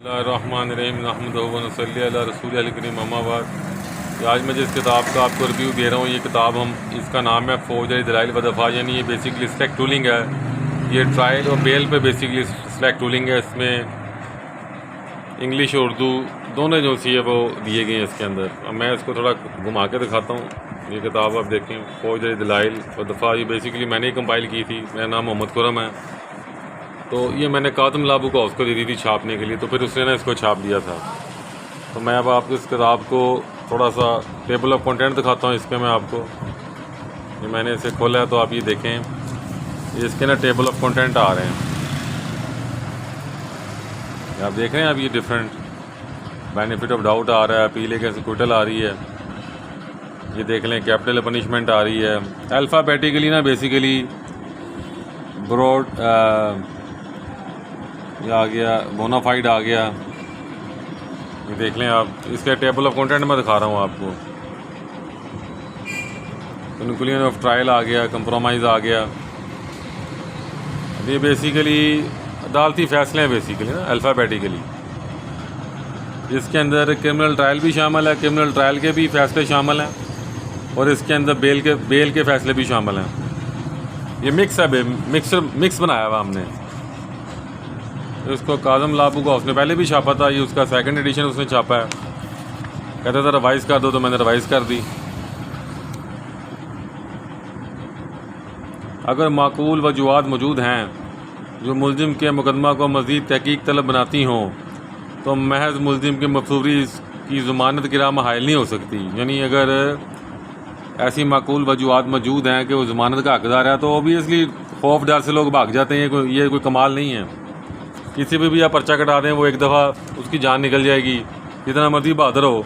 बिस्मिल्लाहिर्रहमानिर्रहीम नहमदुहु व नसल्ली अला रसूलिल करीम अम्मा बाद। आज मैं जिस किताब का आपको रिव्यू दे रहा हूँ, ये किताब इसका नाम है फौज दलाइल व दफ़ा, यानी ये बेसिकली स्लैक टूलिंग है। ये ट्रायल और बेल पे बेसिकली स्लैक टूलिंग है। इसमें इंग्लिश और उर्दू दोनों जो सी है वो दिए गए हैं इसके अंदर। अब मैं इसको थोड़ा घुमा के दिखाता हूँ। ये किताब आप देखें, फौज दलाइल व दफ़ा, ये बेसिकली मैंने ही कंपाइल की थी। मेरा नाम मोहम्मद खुरम है। तो ये मैंने कातम लाबू को उसको दे दी थी छापने के लिए, तो फिर उसने ना इसको छाप दिया था। तो मैं अब आपको इस किताब को थोड़ा सा टेबल ऑफ कंटेंट दिखाता हूँ। इसके मैं आपको, ये मैंने इसे खोला है तो आप ये देखें, ये इसके ना टेबल ऑफ कंटेंट आ रहे हैं। आप देख रहे हैं, अब ये डिफरेंट बेनिफिट ऑफ डाउट आ रहा है, पीले के एक्विटल आ रही है, ये देख लें कैपिटल पनिशमेंट आ रही है। अल्फ़ाबेटिकली ना बेसिकली ब्रॉड ये आ गया, बोनाफाइड आ गया। ये देख लें आप, इसके टेबल ऑफ कंटेंट में दिखा रहा हूँ आपको। कंक्लूजन ऑफ ट्रायल आ गया, कंप्रोमाइज़ आ गया। ये बेसिकली अदालती फैसले हैं बेसिकली ना, अल्फ़ाबेटिकली। इसके अंदर क्रिमिनल ट्रायल भी शामिल है, क्रिमिनल ट्रायल के भी फैसले शामिल हैं, और इसके अंदर बेल के फैसले भी शामिल हैं। ये मिक्स है, मिक्स बनाया हुआ हमने। इसको काज़म लाबू का उसने पहले भी छापा था, ये उसका सेकंड एडिशन उसने छापा है। कहता था रिवाइज़ कर दो, तो मैंने रिवाइज़ कर दी। अगर माकूल वजूहात मौजूद हैं जो मुलजिम के मुकदमा को मज़ीद तहकीक तलब बनाती हों, तो महज मुलजिम के मफसूरी की ज़मानत की राह में हायल नहीं हो सकती। यानी अगर ऐसी माकूल वजूहात मौजूद हैं कि वो ज़मानत का हकदार है, तो ओबियसली खौफ डर से लोग भाग जाते हैं। ये कोई कमाल नहीं है। किसी पे भी आप पर्चा कटा दें, वो एक दफ़ा उसकी जान निकल जाएगी, जितना मर्जी बहादुर हो,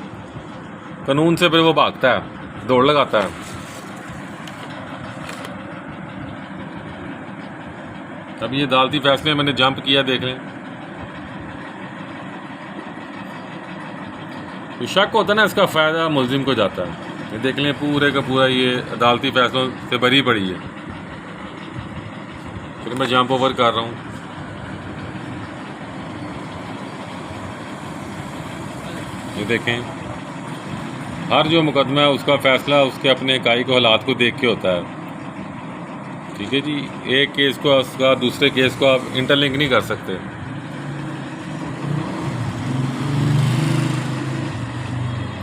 कानून से फिर वो भागता है, दौड़ लगाता है। अब ये अदालती फैसले मैंने जंप किया, देख लें। तो शक होता है ना, इसका फ़ायदा मुलजिम को जाता है। ये देख लें, पूरे का पूरा ये अदालती फैसलों से भरी पड़ी है। फिर मैं जंप ओवर कर रहा हूँ। ये देखें, हर जो मुकदमा है उसका फ़ैसला उसके अपने इकाई को हालात को देख के होता है। ठीक है जी, एक केस को उसका दूसरे केस को आप इंटरलिंक नहीं कर सकते।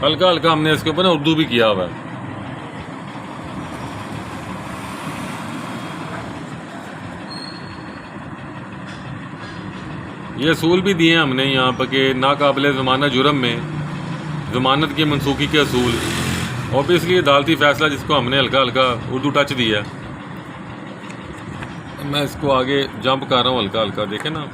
हल्का हल्का हमने इसके ऊपर ना उर्दू भी किया हुआ है। ये असूल भी दिए हैं हमने यहाँ पर कि नाकाबिले ज़मानत जुर्म में ज़मानत की मनसूखी के असूल। ऑब्वियसली अदालती फ़ैसला जिसको हमने हल्का हल्का उर्दू टच दिया। मैं इसको आगे जंप कर रहा हूँ हल्का हल्का, देखें ना।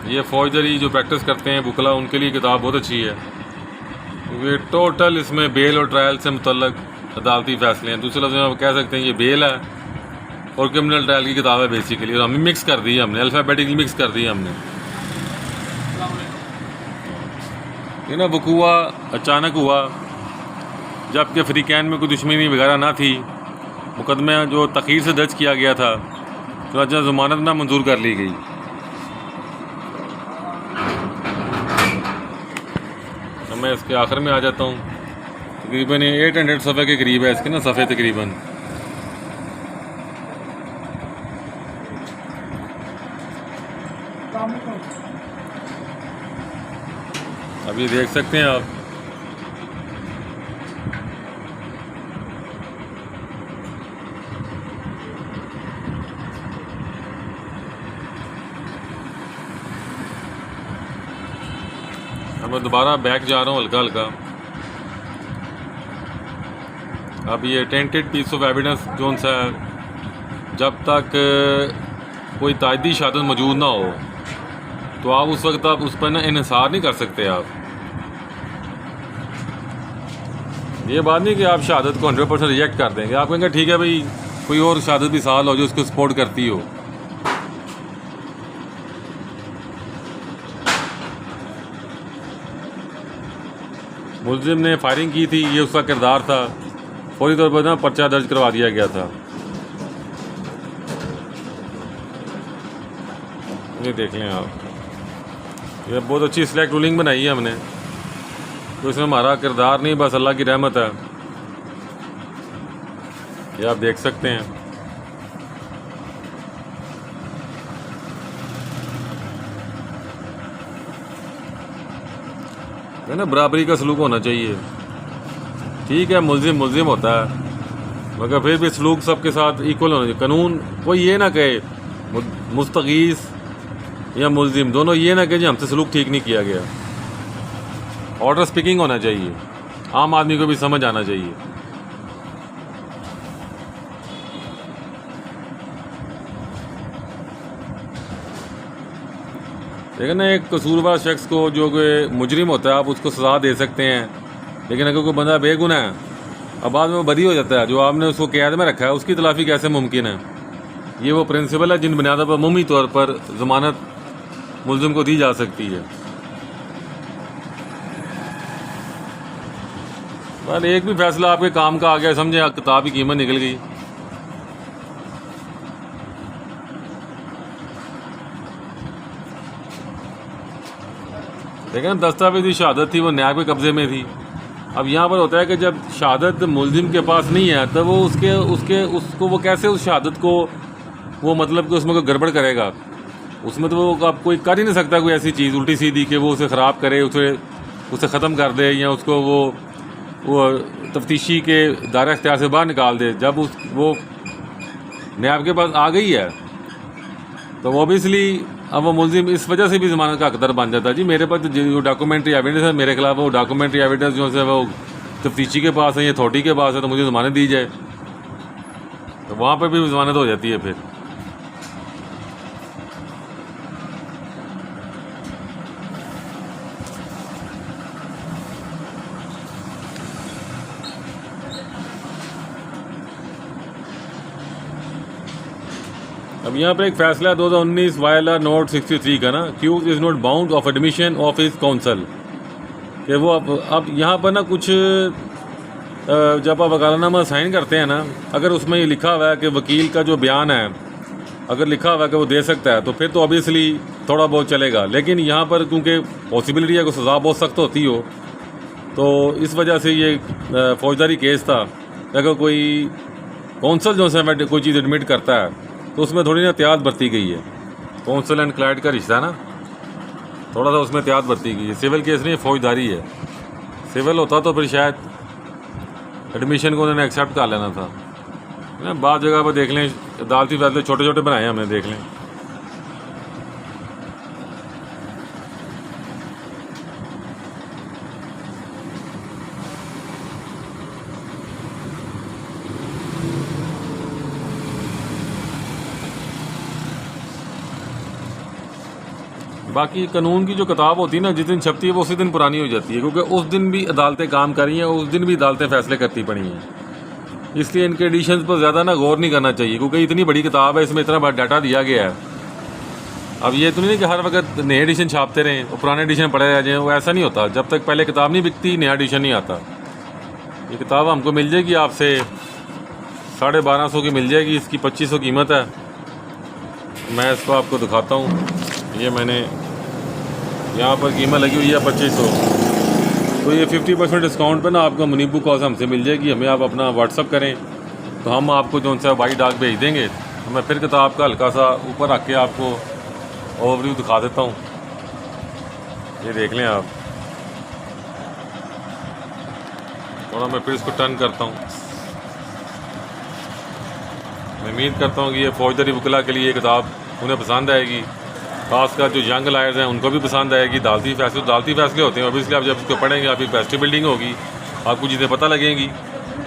ये फौजदारी जो प्रैक्टिस करते हैं वकला, उनके लिए किताब बहुत अच्छी है। ये टोटल इसमें बेल और ट्रायल से मुतल्लक अदालती फ़ैसले हैं। दूसरे लफ्ज़ में आप कह सकते हैं ये बेल है और क्रिमिनल ट्रायल की किताब है बेसिकली। और हमें मिक्स कर दी है, हमने अल्फ़ाबेटिकली मिक्स कर दी है हमने। ये ना वकूआ अचानक हुआ, जबकि फ़रीक़ैन में कोई दुश्मनी वगैरह ना थी। मुकदमे जो तख़ीर से दर्ज किया गया था, तो अजल ज़मानत ना मंजूर कर ली गई। तो मैं इसके आखिर में आ जाता हूँ। तकरीबन 800 सफ़े के करीब है इसके ना सफ़े तकरीबन। अब ये देख सकते हैं आप, मैं दोबारा बैक जा रहा हूँ हल्का हल्का। अब ये टेंटेड पीस ऑफ एविडेंस जोन सा है, जब तक कोई तायदी शहादत मौजूद ना हो, तो आप उस वक्त आप उस पर ना इन्हिसार नहीं कर सकते। आप ये बात नहीं कि आप शहादत को 100% रिजेक्ट कर देंगे। आप कहेंगे ठीक है भाई, कोई और शहादत भी साल हो जो उसको सपोर्ट करती हो। मुलजिम ने फायरिंग की थी, ये उसका किरदार था। फौरी तौर पर ना पर्चा दर्ज करवा दिया गया था। ये देख लें आप, ये बहुत अच्छी सिलेक्ट रूलिंग बनाई है हमने, तो इसमें हमारा किरदार नहीं, बस अल्लाह की रहमत है। ये आप देख सकते हैं। है ना, बराबरी का सलूक होना चाहिए। ठीक है, मुल्जिम मुल्जिम होता है, मगर फिर भी सलूक सबके साथ इक्वल होना चाहिए। कानून कोई ये ना कहे, मुस्तगीस या मुल्जिम दोनों ये ना कहे जी हमसे सलूक ठीक नहीं किया गया। ऑर्डर स्पीकिंग होना चाहिए, आम आदमी को भी समझ आना चाहिए। देखिए ना, एक कसूरवार शख्स को जो कि मुजरिम होता है आप उसको सज़ा दे सकते हैं, लेकिन अगर कोई बंदा बेगुनाह है अब बाद में वो बरी हो जाता है, जो आपने उसको कैद में रखा है उसकी तलाफ़ी कैसे मुमकिन है? ये वो प्रिंसिपल है जिन बुनियादों पर अमूमी तौर पर ज़मानत मुल्जिम को दी जा सकती है। बस एक भी फैसला आपके काम का आ गया, समझे किताब की कीमत निकल गई। लेकिन दस्तावेजी शहादत थी, वो न्याय के कब्ज़े में थी। अब यहाँ पर होता है कि जब शहादत मुल्जिम के पास नहीं है तो वो उसको वो कैसे उस शहादत को वो मतलब कि उसमें कोई गड़बड़ करेगा? उसमें तो वो आप कोई कर ही नहीं सकता कोई ऐसी चीज़ उल्टी सीधी कि वो उसे ख़राब करे, उसे ख़त्म कर दे, या उसको वो तफ्तीशी के दायरा इख्तियार से बाहर निकाल दे। जब वो न्याय के पास आ गई है तो ऑब्वियसली अब वो मुल्जिम इस वजह से भी ज़मानत का हकदार बन जाता है। जी मेरे पास जो डॉक्यूमेंट्री एविडेंस है मेरे खिलाफ, वो डॉक्यूमेंट्री एविडेंस जो है वो तफ्तीशी के पास है या अथॉरिटी के पास है, तो मुझे ज़मानत दी जाए, तो वहाँ पर भी ज़मानत हो जाती है फिर। अब यहाँ पर एक फैसला 2019 वायला नोट 63 का ना, cause is not bound of admission of his counsel, कि वो अब यहाँ पर ना कुछ जब आप वकालतनामा साइन करते हैं ना, अगर उसमें ये लिखा हुआ है कि वकील का जो बयान है अगर लिखा हुआ है कि वो दे सकता है तो फिर तो ऑब्वियसली थोड़ा बहुत चलेगा। लेकिन यहाँ पर क्योंकि पॉसिबिलिटी है कि सज़ा बहुत सख्त होती हो, तो इस वजह से ये फौजदारी केस था। अगर कोई कौंसल जो है कोई चीज़ एडमिट करता है तो उसमें थोड़ी ना एहतियात बरती गई है। कौंसल एंड क्लाइंट का रिश्ता है ना, थोड़ा सा उसमें एहतियात बरती गई है। सिविल केस नहीं, फौजदारी है। सिविल होता तो फिर शायद एडमिशन को उन्होंने एक्सेप्ट कर लेना था ना। बाद जगह पर देख लें अदालती फैसले छोटे छोटे बनाए हमने, देख लें। बाकी कानून की जो किताब होती है ना, जिस दिन छपती है वो उसी दिन पुरानी हो जाती है, क्योंकि उस दिन भी अदालतें काम कर रही हैं, उस दिन भी अदालतें फैसले करती पड़ी हैं। इसलिए इनके एडिशंस पर ज़्यादा ना गौर नहीं करना चाहिए, क्योंकि इतनी बड़ी किताब है, इसमें इतना बड़ा डाटा दिया गया है। अब ये तो नहीं कि हर वक्त नए एडिशन छापते रहें और पुराने एडिशन पढ़े रह जाएँ, वो ऐसा नहीं होता। जब तक पहले किताब नहीं बिकती नया एडिशन नहीं आता। ये किताब हमको मिल जाएगी आपसे 1250 की मिल जाएगी, इसकी 2500 कीमत है। मैं इसको आपको दिखाता हूँ। ये मैंने यहाँ पर कीमत लगी हुई है 2500, तो ये 50% डिस्काउंट पे ना आपको मनी बुक हाउस हमसे मिल जाएगी। हमें आप अपना व्हाट्सअप करें तो हम आपको जो सा वाई डाक भेज देंगे। तो मैं फिर किताब का हल्का सा ऊपर रख के आपको ओवरव्यू दिखा देता हूँ। ये देख लें आप, थोड़ा मैं फिर इसको टर्न करता हूँ। मैं उम्मीद करता हूँ कि ये फौजदारी वकला के लिए ये किताब उन्हें पसंद आएगी, खासकर जो यंग लायर्स हैं उनको भी पसंद आएगी। अदालती फैसले होते हैं, ऑब्वियसली आप जब इसको पढ़ेंगे आपकी कैपेसिटी बिल्डिंग होगी, आपको चीज़ें पता लगेंगी।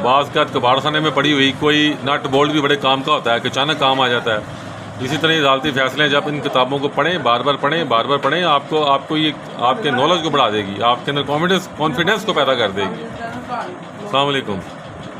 बाज़ का कबाड़ खाने में पड़ी हुई कोई नट बोल्ट भी बड़े काम का होता है कि अचानक काम आ जाता है। इसी तरह अदालती फैसले जब इन किताबों को पढ़ें, बार बार पढ़ें, आपको ये आपके नॉलेज को बढ़ा देगी, आपके अंदर कॉन्फिडेंस को पैदा कर देगी। अस्सलाम वालेकुम।